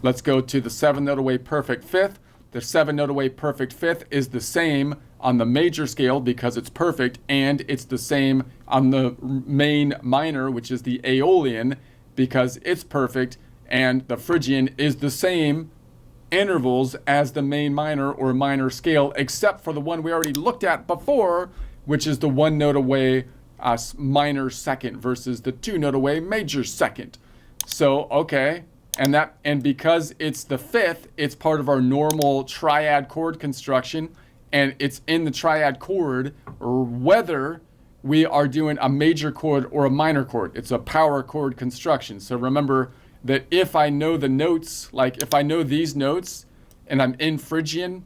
Let's go to the 7-note away perfect fifth. The 7-note away perfect fifth is the same on the major scale because it's perfect, and it's the same on the main minor, which is the Aeolian, because it's perfect, and the Phrygian is the same intervals as the main minor or minor scale, except for the one we already looked at before, which is the 1-note away minor second versus the 2-note away major second. So, okay. And because it's the fifth, it's part of our normal triad chord construction, and it's in the triad chord whether we are doing a major chord or a minor chord. It's a power chord construction. So remember that if I know the notes, like if I know these notes and I'm in Phrygian,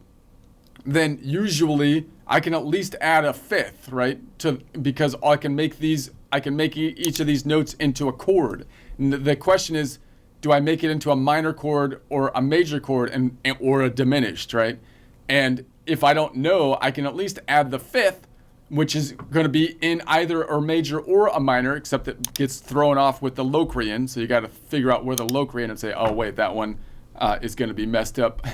then usually I can at least add a fifth, right? Because I can make each of these notes into a chord. And the question is, do I make it into a minor chord or a major chord or a diminished, right? And if I don't know, I can at least add the fifth, which is going to be in either a major or a minor, except it gets thrown off with the Locrian. So you got to figure out where the Locrian and say, oh, wait, that one is going to be messed up.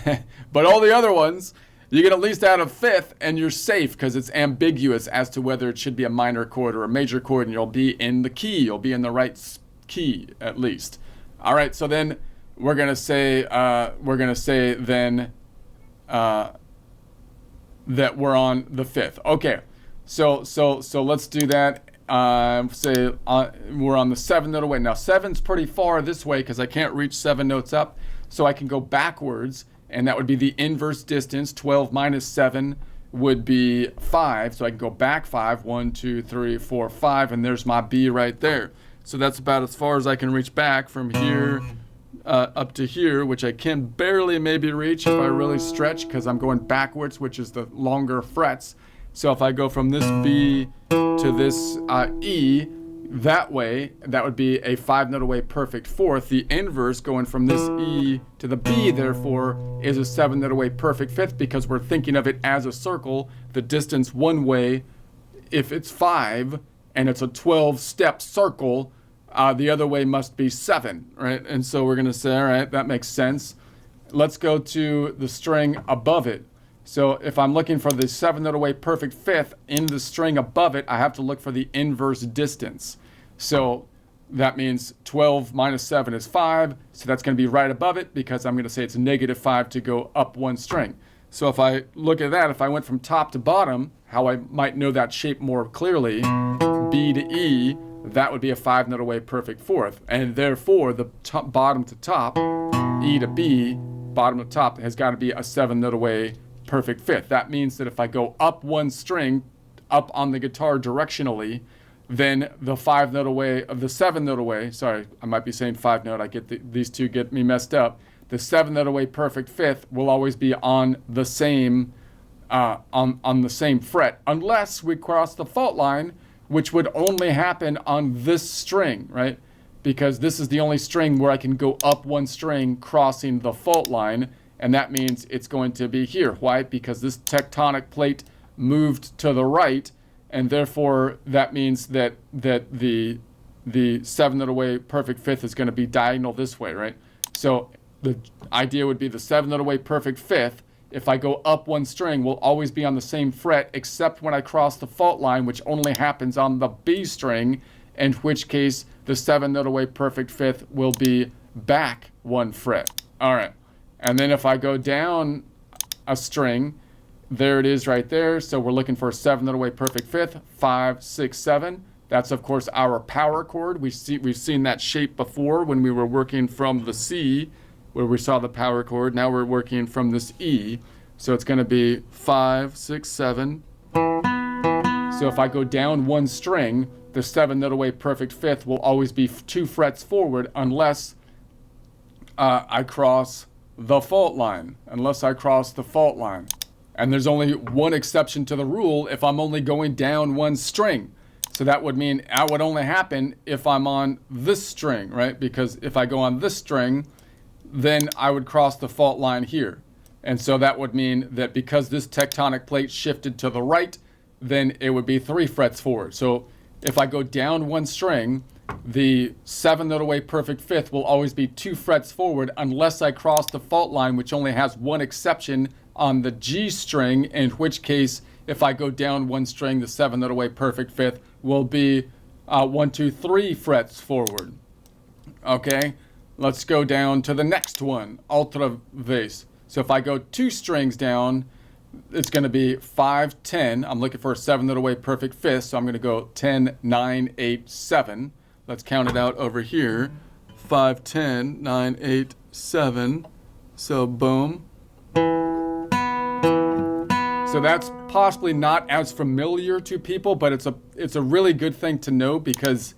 But all the other ones, you can at least add a fifth and you're safe because it's ambiguous as to whether it should be a minor chord or a major chord, and you'll be in the key. You'll be in the right key at least. All right, so then we're gonna say then that we're on the fifth. Okay, so let's do that. Say we're on the 7-note away. Now 7's pretty far this way because I can't reach 7 notes up, so I can go backwards, and that would be the inverse distance. 12 minus 7 would be 5, so I can go back 5. 1, 2, 3, 4, 5, and there's my B right there. So that's about as far as I can reach back from here up to here, which I can barely maybe reach if I really stretch because I'm going backwards, which is the longer frets. So if I go from this B to this E that way, that would be a 5-note away perfect fourth. The inverse going from this E to the B, therefore, is a 7-note away perfect fifth because we're thinking of it as a circle. The distance one way, if it's 5 and it's a 12-step circle, the other way must be 7, right? And so we're going to say, all right, that makes sense. Let's go to the string above it. So if I'm looking for the 7-note away perfect fifth in the string above it, I have to look for the inverse distance. So that means 12 minus 7 is 5. So that's going to be right above it because I'm going to say it's -5 to go up one string. So if I look at that, if I went from top to bottom, how I might know that shape more clearly, B to E, that would be a 5-note away perfect fourth. And therefore, the bottom to top, E to B, bottom to top, has got to be a 7-note away perfect fifth. That means that if I go up one string, up on the guitar directionally, then the 5-note away, of the 7-note away, sorry, I might be saying 5-note, I get these two get me messed up. The 7-note away perfect fifth will always be on the same on the same fret, unless we cross the fault line, which would only happen on this string, right? Because this is the only string where I can go up one string crossing the fault line, and that means it's going to be here. Why? Because this tectonic plate moved to the right, and therefore that means that the 7-note away perfect fifth is going to be diagonal this way, right? So the idea would be the 7-note away perfect fifth, if I go up one string, will always be on the same fret, except when I cross the fault line, which only happens on the B string, in which case the 7-note away perfect fifth will be back one fret. All right. And then if I go down a string, there it is right there. So we're looking for a 7-note away perfect fifth, 5, 6, 7. That's, of course, our power chord. We've seen that shape before when we were working from the C, where we saw the power chord. Now we're working from this E. So it's going to be 5, 6, 7. So if I go down one string, the 7-note away perfect fifth will always be 2 frets forward unless I cross the fault line. Unless I cross the fault line. And there's only one exception to the rule if I'm only going down one string. So that would mean that would only happen if I'm on this string, right? Because if I go on this string, then I would cross the fault line here. And so that would mean that because this tectonic plate shifted to the right, then it would be 3 frets forward. So if I go down one string, the 7-note away perfect fifth will always be 2 frets forward unless I cross the fault line, which only has one exception on the G string, in which case, if I go down 1 string, the 7-note away perfect fifth will be 1, 2, 3 frets forward. Okay, let's go down to the next one, ultra bass. So if I go 2 strings down, it's going to be 5, 10. I'm looking for a 7-note away perfect fifth, so I'm going to go 10, 9, 8, 7. Let's count it out over here. 5, 10, 9, 8, 7. So boom. So that's possibly not as familiar to people, but it's a really good thing to know because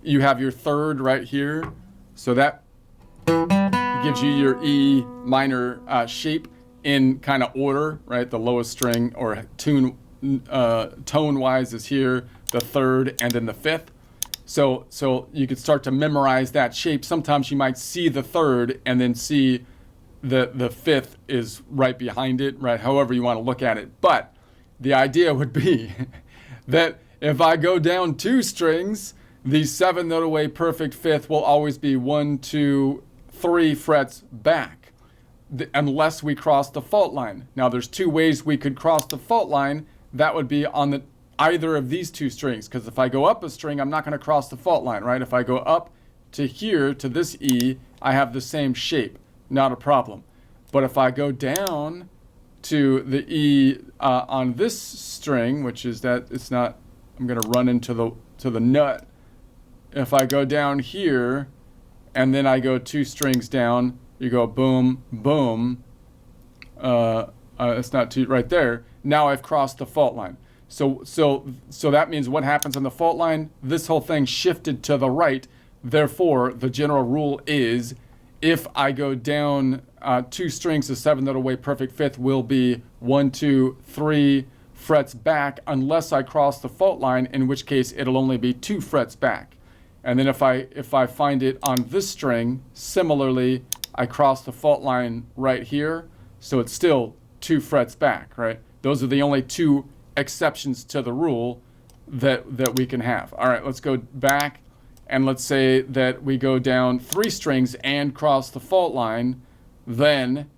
you have your third right here. So that gives you your E minor shape in kind of order, right? The lowest string or tone-wise is here, the third, and then the fifth. So you could start to memorize that shape. Sometimes you might see the third and then see the fifth is right behind it, right? However you want to look at it. But the idea would be that if I go down 2 strings, the 7-note away perfect fifth will always be 1, 2, 3 frets back, unless we cross the fault line. Now there's 2 ways we could cross the fault line. That would be on either of these 2 strings, because if I go up a string, I'm not going to cross the fault line, right? If I go up to here, to this E, I have the same shape, not a problem. But if I go down to the E on this string, which is that it's not, I'm going to run into the nut. If I go down here, and then I go 2 strings down, you go boom, boom. It's not 2 right there. Now I've crossed the fault line. So that means what happens on the fault line? This whole thing shifted to the right. Therefore, the general rule is if I go down 2 strings, the 7-note away perfect fifth will be 1, 2, 3 frets back unless I cross the fault line, in which case it'll only be 2 frets back. And then if I find it on this string, similarly, I cross the fault line right here, so it's still 2 frets back, right? Those are the only 2 exceptions to the rule that we can have. All right, let's go back, and let's say that we go down 3 strings and cross the fault line. Then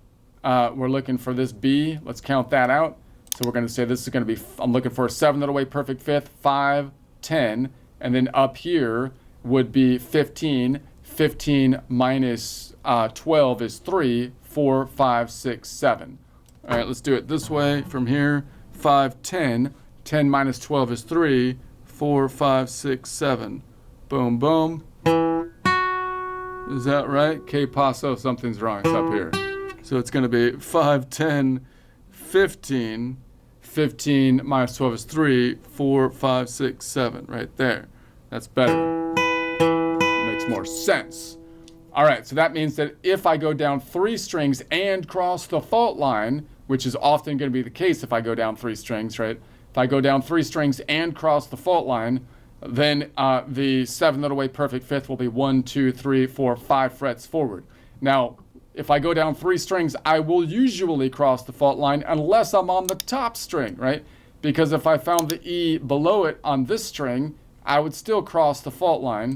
we're looking for this B. Let's count that out. So we're going to say this is going to be, I'm looking for a 7-note away perfect fifth, 5, 10, and then up here would be 15. 15 minus 12 is 3, 4, 5, 6, 7. All right, let's do it this way from here. 5, 10. 10 minus 12 is 3, 4, 5, 6, 7. Boom, boom. Is that right? Que paso? Something's wrong. It's up here. So it's going to be 5, 10, 15. 15 minus 12 is 3, 4, 5, 6, 7. Right there. That's better. Makes more sense. All right, so that means that if I go down 3 strings and cross the fault line, which is often going to be the case if I go down 3 strings, right? If I go down 3 strings and cross the fault line, then the 7-note away perfect fifth will be 1, 2, 3, 4, 5 frets forward. Now, if I go down 3 strings, I will usually cross the fault line unless I'm on the top string, right? Because if I found the E below it on this string, I would still cross the fault line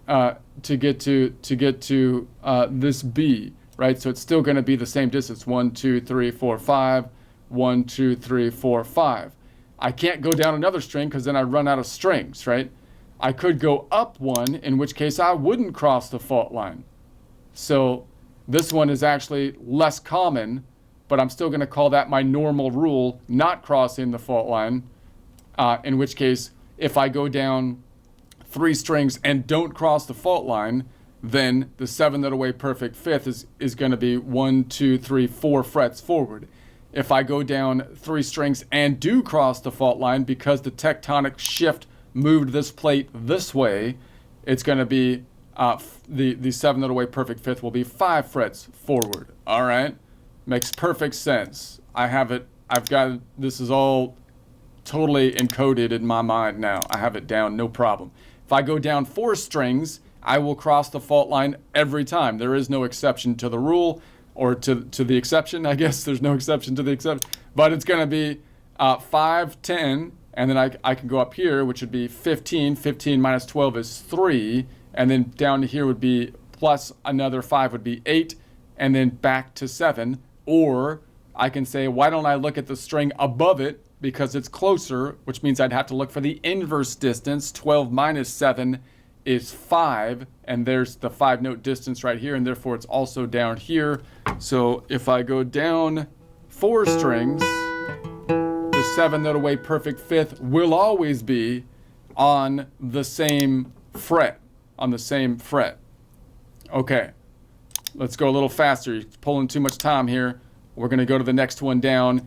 to get to this B, right? So it's still going to be the same distance, 1, 2, 3, 4, 5, 1, 2, 3, 4, 5. I can't go down another string because then I run out of strings, right? I could go up 1, in which case I wouldn't cross the fault line. So this one is actually less common, but I'm still going to call that my normal rule, not crossing the fault line, in which case if I go down 3 strings and don't cross the fault line, then the 7-note away perfect fifth is going to be 1, 2, 3, 4 frets forward. If I go down 3 strings and do cross the fault line because the tectonic shift moved this plate this way, it's going to be the 7-note away perfect fifth will be 5 frets forward. All right, makes perfect sense. I have it. I've got this is all totally encoded in my mind now. I have it down, no problem. If I go down 4 strings, I will cross the fault line every time. There is no exception to the rule, or to the exception, I guess. There's no exception to the exception. But it's going to be 5, 10, And then I can go up here, which would be 15. 15 minus 12 is 3. And then down to here would be plus another 5 would be 8. And then back to 7. Or I can say, why don't I look at the string above it because it's closer, which means I'd have to look for the inverse distance. 12 minus 7 is 5. And there's the 5-note distance right here. And therefore, it's also down here. So if I go down 4 strings, the 7-note away perfect fifth will always be on the same fret. Okay, let's go a little faster. You're pulling too much time here. We're going to go to the next one down.